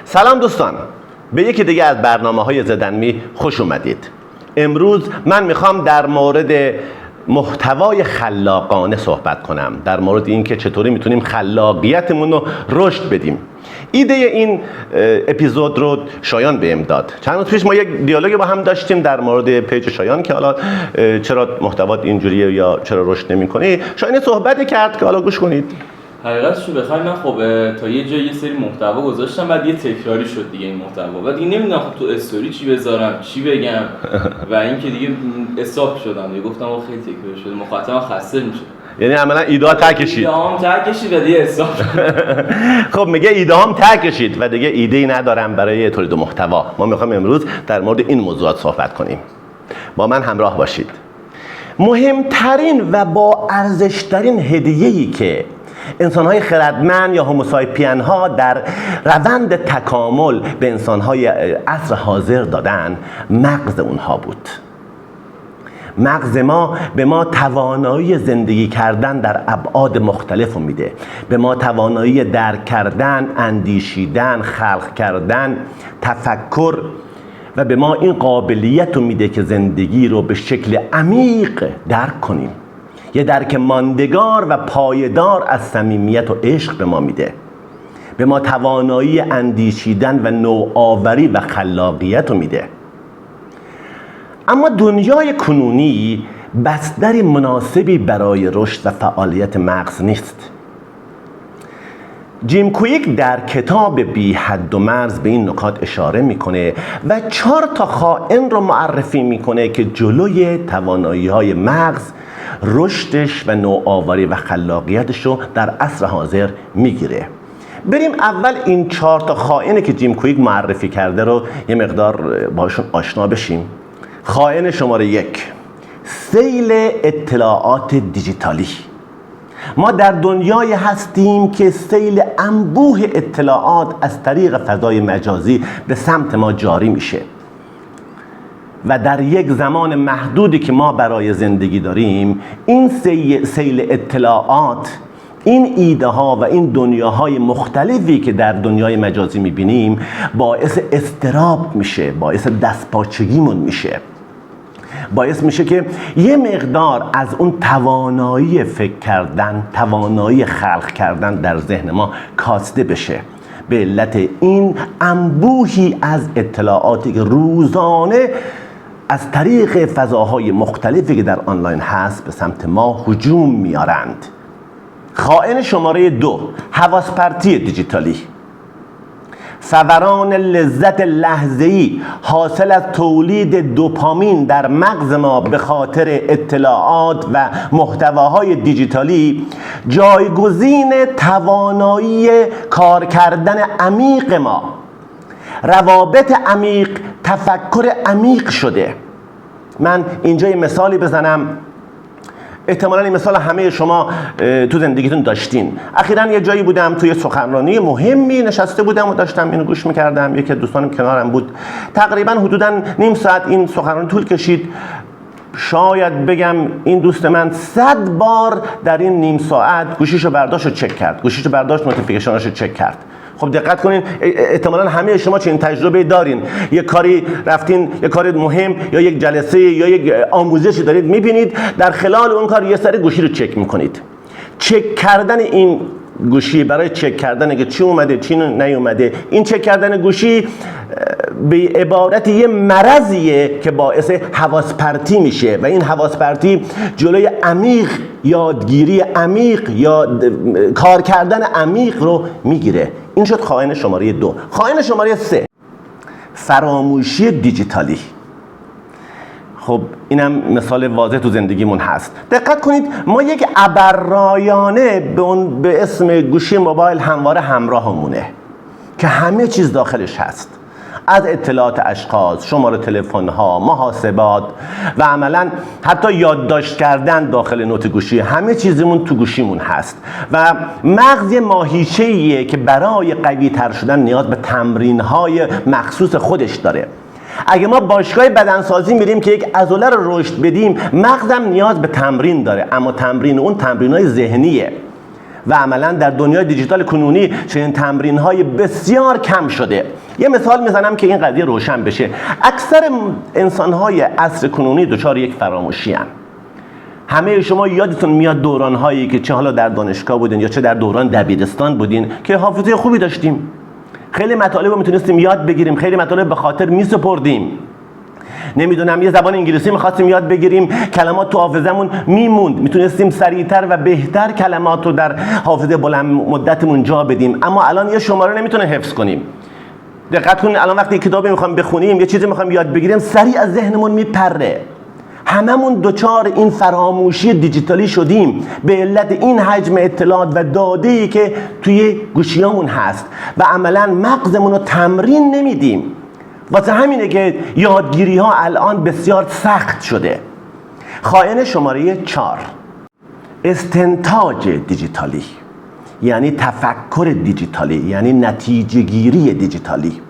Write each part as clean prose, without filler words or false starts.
سلام دوستان، به یکی دیگه از برنامه‌های زدنمی خوش اومدید. امروز من میخوام در مورد محتوای خلاقانه صحبت کنم، در مورد اینکه چطوری میتونیم خلاقیتمون رو رشد بدیم. ایده این اپیزود رو شایان بهم داد. چند روز پیش ما یک دیالوگ با هم داشتیم در مورد پیج شایان که حالا چرا محتوات اینجوریه یا چرا رشد نمی‌کنی. شایان صحبتی کرد که حالا گوش کنید. حقیقتش رو بخوای من خب تا یه جایی یه سری محتوا گذاشتم، بعد یه تکراری شد دیگه این محتوا. بعد دیگه نمیدونم خب تو استوری چی بذارم، چی بگم و اینکه دیگه استاپ شدم. دیگه گفتم خیلی تکراری شده، مخاطبم خسته میشه. یعنی عملا ایده ها کشید. ایده هام کشید و دیگه استاپ. خب میگه ایده هام کشید و دیگه ایده‌ای ندارم برای تولید محتوا. ما میخوام امروز در مورد این موضوعات صحبت کنیم. با من همراه باشید. مهمترین و با ارزشترین هدیه‌ای که انسان‌های خردمند یا هوموساپین ها در روند تکامل به انسان‌های عصر حاضر دادن، مغز اونها بود. مغز ما به ما توانایی زندگی کردن در ابعاد مختلف رو میده، به ما توانایی درک کردن، اندیشیدن، خلق کردن، تفکر و به ما این قابلیت رو میده که زندگی رو به شکل عمیق درک کنیم. یه درک ماندگار و پایدار از صمیمیت و عشق به ما میده. به ما توانایی اندیشیدن و نوآوری و خلاقیت رو میده. اما دنیای کنونی بستر مناسبی برای رشد و فعالیت مغز نیست. جیم کویک در کتاب بی حد و مرز به این نکات اشاره میکنه و 4 خائن رو معرفی میکنه که جلوی توانایی‌های مغز، رشدش و نوآوری و خلاقیتش رو در عصر حاضر میگیره. بریم اول این 4 خائنی که جیم کویک معرفی کرده رو یه مقدار باشون آشنا بشیم. خائن شماره 1، سیل اطلاعات دیجیتالی. ما در دنیای هستیم که سیل انبوه اطلاعات از طریق فضای مجازی به سمت ما جاری میشه و در یک زمان محدودی که ما برای زندگی داریم، این سیل اطلاعات، این ایده ها و این دنیاهای مختلفی که در دنیای مجازی میبینیم باعث اضطراب میشه، باعث دستپاچگیمون میشه، باعث میشه که یه مقدار از اون توانایی فکر کردن، توانایی خلق کردن در ذهن ما کاسته بشه به علت این انبوهی از اطلاعاتی که روزانه از طریق فضاهای مختلفی که در آنلاین هست به سمت ما هجوم میارند. خائن شماره 2، حواس پرتی دیجیتالی. فوران لذت لحظه‌ای حاصل از تولید دوپامین در مغز ما به خاطر اطلاعات و محتواهای دیجیتالی جایگزین توانایی کار کردن عمیق ما، روابط عمیق، تفکر عمیق شده. من اینجا یه مثالی بزنم، احتمالاً این مثال همه شما تو زندگیتون داشتین. اخیراً یه جایی بودم توی سخنرانی مهمی نشسته بودم و داشتم اینو گوش میکردم. یکی از دوستانم کنارم بود. تقریباً حدوداً نیم ساعت این سخنرانی طول کشید. شاید بگم این دوست من 100 بار در این نیم ساعت گوشیشو برداشت و چک کرد، گوشیشو برداشت نوتیفیکیشناشو چک کرد. خب دقت کنین، احتمالاً همه شما چنین تجربه دارین. یک کاری رفتین، یک کار مهم یا یک جلسه یا یک آموزشی دارید میبینید، در خلال اون کار یه سری گوشی رو چک میکنید. چک کردن این گوشی برای چک کردن که چی اومده چی نیومده، این چک کردن گوشی به عبارت یه مرضیه که باعث حواس پرتی میشه و این حواس پرتی جلوی عمیق، یادگیری عمیق یا کار کردن عمیق رو میگیره. این شد خائن شماره 2. خائن شماره 3، فراموشی دیجیتالی. خب اینم مثال واضح تو زندگیمون هست. دقت کنید، ما یک ابررایانه به اسم گوشی موبایل همواره همراهمونه که همه چیز داخلش هست، از اطلاعات اشخاص، شماره تلفن ها، محاسبات و عملا حتی یادداشت کردن داخل نوت گوشی. همه چیزمون تو گوشیمون هست و مغز ماهیچه‌ایه که برای قوی تر شدن نیاز به تمرین های مخصوص خودش داره. اگه ما باشگاه بدنسازی میریم که یک عضله رو رشد بدیم، مغزم نیاز به تمرین داره، اما تمرین اون تمرینای ذهنیه و عملا در دنیای دیجیتال کنونی چنین تمرین‌های بسیار کم شده. یه مثال میزنم که این قضیه روشن بشه. اکثر انسان‌های عصر کنونی دچار یک فراموشی هستند. همه شما یادتون میاد دوران‌هایی که چه حالا در دانشگاه بودین یا چه در دوران دبیرستان بودین که حافظه خوبی داشتیم، خیلی مطالب رو میتونستیم یاد بگیریم، خیلی مطالب به خاطر میسپردیم. نمیدونم یه زبان انگلیسی میخواستیم یاد بگیریم، کلمات تو حافظمون میموند، میتونستیم سریعتر و بهتر کلمات رو در حافظه بلند مدتمون جا بدیم. اما الان یه شماره نمیتونه حفظ کنیم. دقت کنید، الان وقتی کتابی میخوام بخونیم، یه چیزی میخوام یاد بگیریم، سریع از ذهنمون میپره. هممون دوچار این فراموشی دیجیتالی شدیم به علت این حجم اطلاعات و داده‌ای که توی گوشیامون هست و عملاً مغزمون رو تمرین نمیدیم. واسه همینه که یادگیری ها الان بسیار سخت شده. خائن شماره 4، استنتاج دیجیتالی، یعنی تفکر دیجیتالی، یعنی نتیجه گیری دیجیتالی.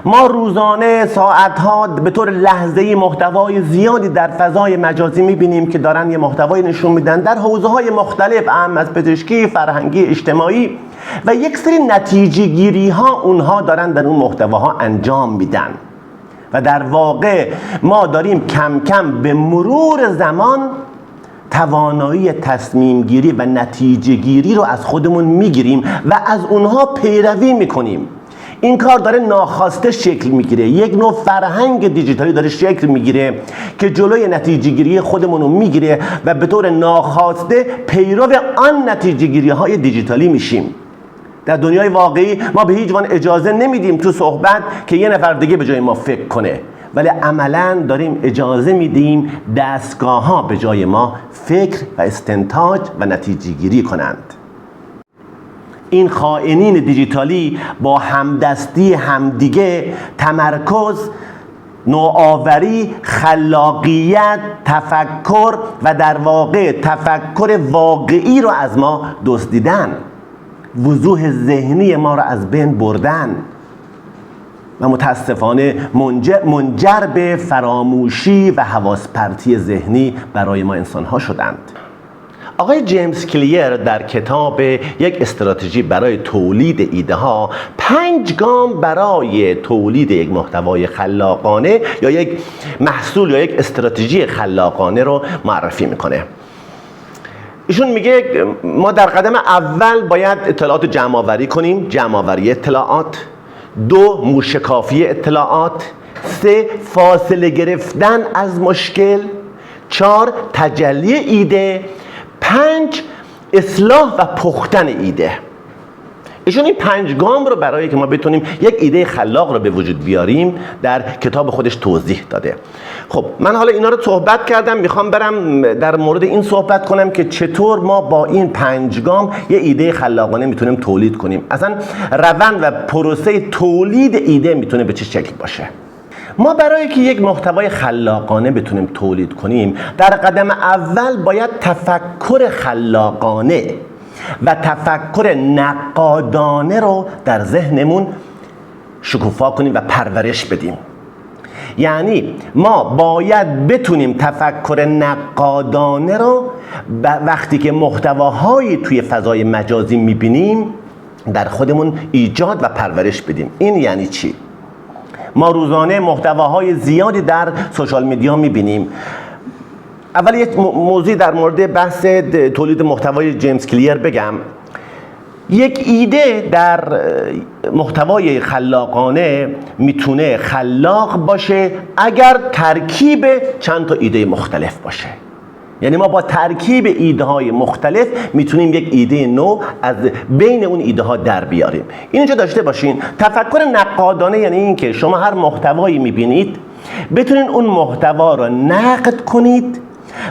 ما روزانه ساعتها به طور لحظه‌ای محتوای زیادی در فضای مجازی می‌بینیم که دارن یه محتوای نشون میدن در حوزه‌های مختلف، اهم از پزشکی، فرهنگی، اجتماعی، و یک سری نتیجه گیری ها اونها دارن در اون محتواها انجام میدن و در واقع ما داریم کم کم به مرور زمان توانایی تصمیم گیری و نتیجه گیری رو از خودمون میگیریم و از اونها پیروی میکنیم. این کار داره ناخواسته شکل میگیره، یک نوع فرهنگ دیجیتالی داره شکل میگیره که جلوی نتیجه گیری خودمون رو میگیره و به طور ناخواسته پیرو آن نتیجه گیری های دیجیتالی میشیم. در دنیای واقعی ما به هیچ عنوان اجازه نمیدیم تو صحبت که یه نفر دیگه به جای ما فکر کنه، ولی عملاً داریم اجازه میدیم دستگاه ها به جای ما فکر و استنتاج و نتیجه گیری کنند. این خائنین دیجیتالی با همدستی همدیگه تمرکز، نوآوری، خلاقیت، تفکر و در واقع تفکر واقعی رو از ما دزدیدن، وضوح ذهنی ما رو از بین بردن و متاسفانه منجر به فراموشی و حواس پرتی ذهنی برای ما انسان‌ها شدند. آقای جیمز کلیر در کتاب یک استراتژی برای تولید ایده ها 5 گام برای تولید یک محتوای خلاقانه یا یک محصول یا یک استراتژی خلاقانه رو معرفی میکنه. ایشون میگه ما در قدم اول باید اطلاعات جمع آوری کنیم، جمع آوری اطلاعات. 2 موشکافی اطلاعات. 3 فاصله گرفتن از مشکل. 4 تجلی ایده. 5 اصلاح و پختن ایده. ایشون این 5 گام رو برای که ما بتونیم یک ایده خلاق رو به وجود بیاریم در کتاب خودش توضیح داده. خب من حالا اینا رو صحبت کردم، میخوام برم در مورد این صحبت کنم که چطور ما با این 5 گام یه ایده خلاقانه میتونیم تولید کنیم. اصلا روند و پروسه تولید ایده میتونه به چه شکل باشه. ما برای که یک محتوای خلاقانه بتونیم تولید کنیم، در قدم اول باید تفکر خلاقانه و تفکر نقادانه رو در ذهنمون شکوفا کنیم و پرورش بدیم. یعنی ما باید بتونیم تفکر نقادانه رو وقتی که محتواهایی توی فضای مجازی میبینیم در خودمون ایجاد و پرورش بدیم. این یعنی چی؟ ما روزانه محتواهای زیادی در سوشال میدیا میبینیم. اول یک موضوع در مورد بحث تولید محتوای جیمز کلیر بگم. یک ایده در محتوای خلاقانه میتونه خلاق باشه اگر ترکیب چند تا ایده مختلف باشه. یعنی ما با ترکیب ایده های مختلف میتونیم یک ایده نو از بین اون ایده ها در بیاریم. اینجا داشته باشین تفکر نقادانه، یعنی این که شما هر محتوایی میبینید بتونین اون محتوا رو نقد کنید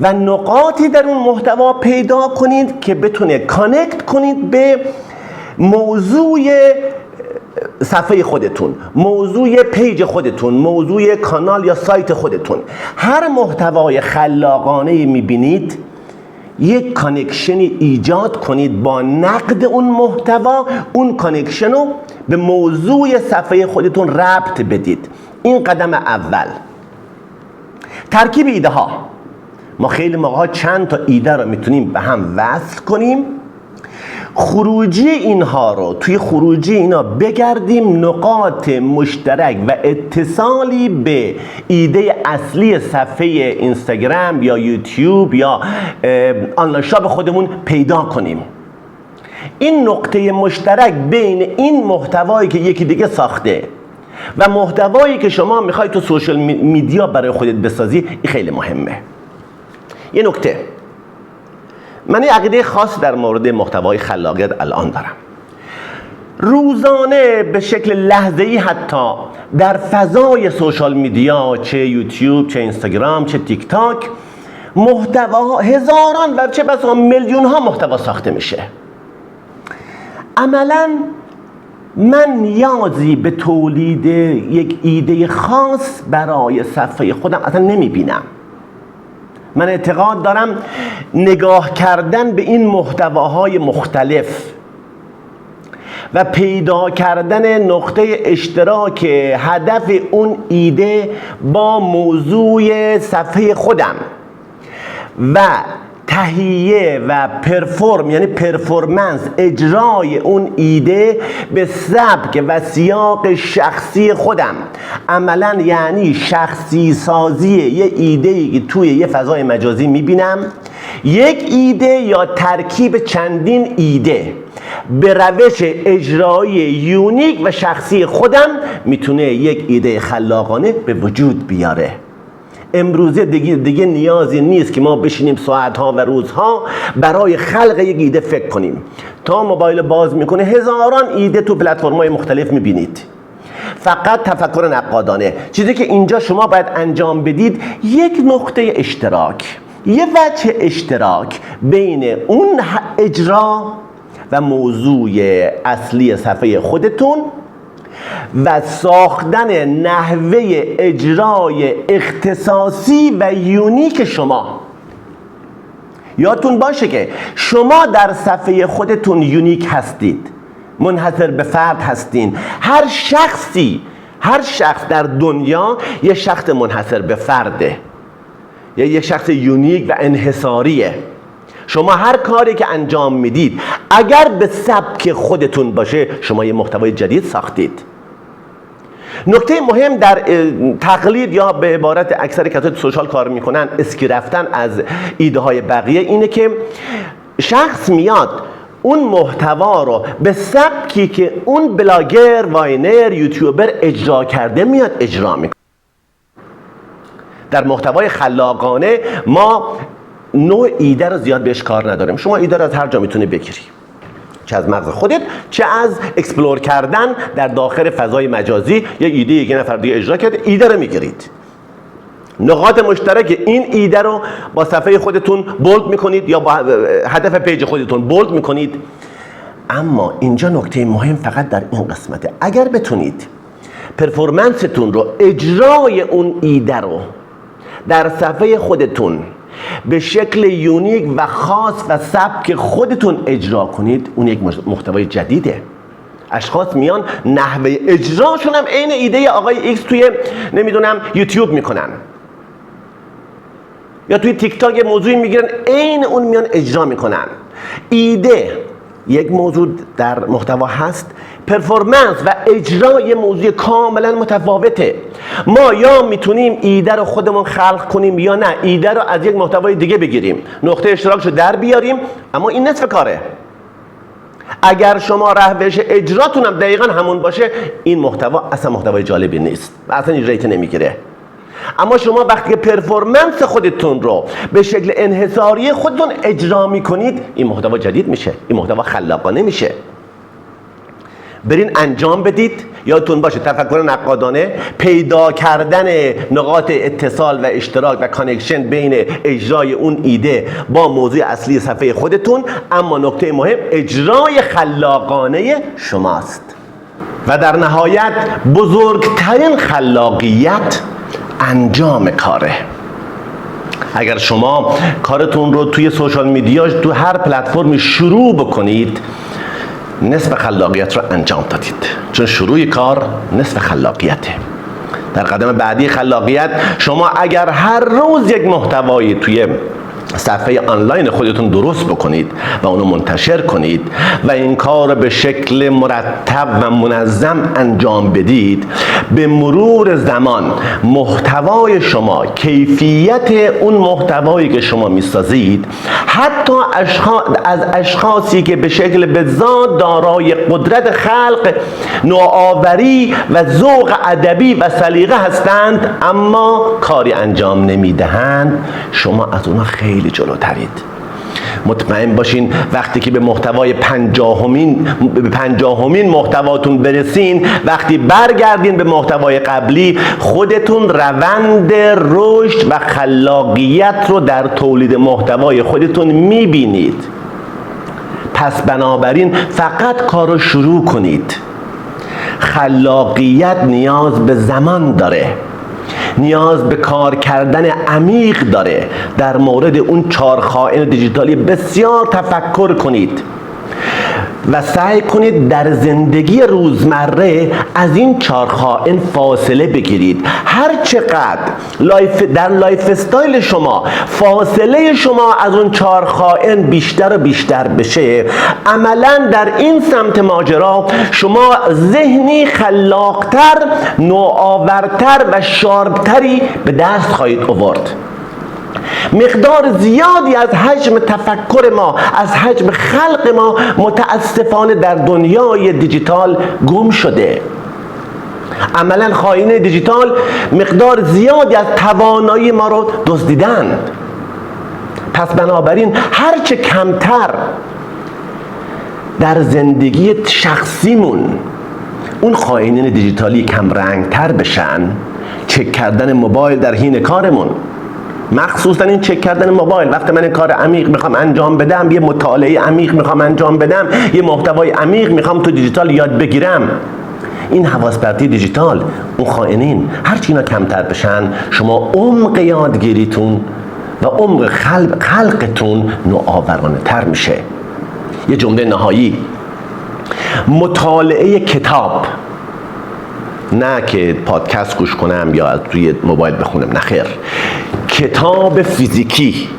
و نقاطی در اون محتوا پیدا کنید که بتونه کانکت کنید به موضوع صفحه خودتون، موضوع پیج خودتون، موضوع کانال یا سایت خودتون. هر محتوای خلاقانه میبینید یک کانکشنی ایجاد کنید با نقد اون محتوا، اون کانکشن رو به موضوع صفحه خودتون ربط بدید. این قدم اول. ترکیب ایده ها. ما خیلی موقع چند تا ایده رو میتونیم به هم وصل کنیم. خروجی اینها رو توی خروجی اینا بگردیم نقاط مشترک و اتصالی به ایده اصلی صفحه اینستاگرام یا یوتیوب یا آنلاین شاپ خودمون پیدا کنیم. این نقطه مشترک بین این محتوایی که یکی دیگه ساخته و محتوایی که شما میخوای تو سوشال میدیا برای خودت بسازی، این خیلی مهمه. یه نکته، من یه عقیده خاص در مورد محتوای خلاقیت الان دارم. روزانه به شکل لحظه‌ای حتی در فضای سوشال میدیا، چه یوتیوب، چه اینستاگرام، چه تیک تاک، محتوا هزاران و چه بسا میلیون ها محتوا ساخته میشه. عملاً من نیازی به تولید یک ایده خاص برای صفحه خودم اصلا نمیبینم. من اعتقاد دارم نگاه کردن به این محتواهای مختلف و پیدا کردن نقطه اشتراک هدف اون ایده با موضوع صفحه خودم و تهیه و یعنی پرفورمنس اجرای اون ایده به سبک و سیاق شخصی خودم، عملا یعنی شخصی سازی یه ایده‌ای که توی یه فضای مجازی میبینم، یک ایده یا ترکیب چندین ایده به روش اجرایی یونیک و شخصی خودم میتونه یک ایده خلاقانه به وجود بیاره. امروزه دیگه نیازی نیست که ما بشینیم ساعتها و روزها برای خلق یک ایده فکر کنیم. تا موبایل باز میکنه هزاران ایده تو پلتفرم‌های مختلف میبینید. فقط تفکر نقادانه. چیزی که اینجا شما باید انجام بدید یک نقطه اشتراک، یه وجه اشتراک بین اون اجرا و موضوع اصلی صفحه خودتون و ساختن نحوه اجرای اختصاصی و یونیک شما. یادتون باشه که شما در صفحه خودتون یونیک هستید، منحصر به فرد هستین. هر شخص در دنیا یه شخص منحصر به فرده، یا یه شخص یونیک و انحصاریه. شما هر کاری که انجام میدید اگر به سبک خودتون باشه، شما یه محتوای جدید ساختید. نکته مهم در تقلید یا به عبارت اکثر کسایی سوشال کار میکنن اسکی رفتن از ایده های بقیه اینه که شخص میاد اون محتوا رو به سبکی که اون بلاگر، واینر، یوتیوبر اجرا کرده میاد اجرا میکنه. در محتوای خلاقانه ما نوع ایده رو زیاد بهش کار نداریم. شما ایده رو از هر جا میتونی بگیری، چه از مغز خودت، چه از اکسپلور کردن در داخل فضای مجازی. یه ایده یک نفر دیگه اجرا کرده، ایده رو میگیرید. نقاط مشترک این ایده رو با صفحه خودتون بولد میکنید یا با هدف پیج خودتون بولد میکنید. اما اینجا نکته مهم فقط در این قسمته. اگر بتونید پرفورمنستون رو، اجرای اون ایده رو در صفحه خودتون به شکل یونیک و خاص و سبک خودتون اجرا کنید، اون یک محتوای جدیده. اشخاص میان نحوه اجراشون هم عین ایده آقای ایکس توی نمیدونم یوتیوب میکنن یا توی تیک تاک یه موضوعی میگیرن، عین اون میان اجرا میکنن. ایده یک موضوع در محتوا هست، پرفورمنس و اجرا یه موضوع کاملا متفاوته. ما یا میتونیم ایده رو خودمون خلق کنیم یا نه ایده رو از یک محتوای دیگه بگیریم، نقطه اشتراکشو در بیاریم، اما این نصف کاره. اگر شما روش اجراتون هم دقیقا همون باشه، این محتوا اصلا محتوای جالبی نیست و اصلا این ریت نمیگیره. اما شما وقتی که پرفورمنس خودتون رو به شکل انحصاری خودتون اجرا میکنید، این محتوا جدید میشه، این محتوا خلاقانه میشه. برین انجام بدید. یادتون باشه تفکر نقادانه، پیدا کردن نقاط اتصال و اشتراک و کانکشن بین اجرای اون ایده با موضوع اصلی صفحه خودتون، اما نکته مهم اجرای خلاقانه شماست. و در نهایت بزرگترین خلاقیت انجام کاره. اگر شما کارتون رو توی سوشال میدیا تو هر پلتفرمی شروع بکنید، نصف خلاقیت رو انجام دادید، چون شروع کار نصف خلاقیته. در قدم بعدی خلاقیت، شما اگر هر روز یک محتوایی توی صفحه آنلاین خودتون درست بکنید و اونو منتشر کنید و این کار به شکل مرتب و منظم انجام بدید، به مرور زمان محتوای شما، کیفیت اون محتوایی که شما میسازید، حتی از اشخاصی که به شکل بذات دارای قدرت خلق، نوآوری و ذوق ادبی و سلیقه هستند اما کاری انجام نمیدهند، شما از اونها خیلی جلوترید. مطمئن باشین وقتی که به محتوای 50مین محتواتون برسین، وقتی برگردین به محتوای قبلی، خودتون روند رشد و خلاقیت رو در تولید محتوای خودتون میبینید. پس بنابراین فقط کار رو شروع کنید. خلاقیت نیاز به زمان داره، نیاز به کار کردن عمیق داره. در مورد اون 4 خائن دیجیتالی بسیار تفکر کنید و سعی کنید در زندگی روزمره از این 4 خائن فاصله بگیرید. هر چقدر در لایف استایل شما فاصله شما از اون 4 خائن بیشتر و بیشتر بشه، عملا در این سمت ماجرا شما ذهنی خلاقتر، نوآورتر و شارپتری به دست خواهید آورد. مقدار زیادی از حجم تفکر ما، از حجم خلق ما متاسفانه در دنیای دیجیتال گم شده. عملا خائنین دیجیتال مقدار زیادی از توانایی ما رو دزدیدند. پس بنابراین هرچه کمتر در زندگی شخصیمون اون خائنین دیجیتالی کم رنگتر بشن، چک کردن موبایل در حین کارمون، مخصوصا این چک کردن موبایل، وقتی من کار عمیق میخوام انجام بدم، یه مطالعه عمیق میخوام انجام بدم، یه محتوای عمیق میخوام تو دیجیتال یاد بگیرم، این حواس پرتی دیجیتال، اون خائنین هرچی اینا کمتر بشن، شما عمق یادگیریتون و عمق خلقتون نوآورانه تر میشه. یه جمله نهایی: مطالعه کتاب، نه که پادکست گوش کنم یا از توی موبایل بخونم، نه خیر، کتاب فیزیکی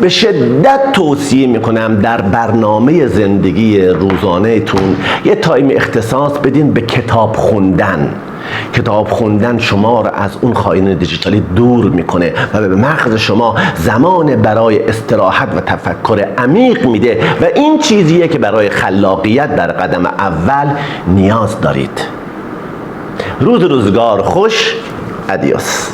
به شدت توصیه میکنم در برنامه زندگی روزانه تون یه تایم اختصاص بدین به کتاب خوندن. کتاب خوندن شما را از اون خائن دیجیتالی دور میکنه و به مغز شما زمان برای استراحت و تفکر عمیق میده و این چیزیه که برای خلاقیت در قدم اول نیاز دارید. روزگار خوش. ادیوس.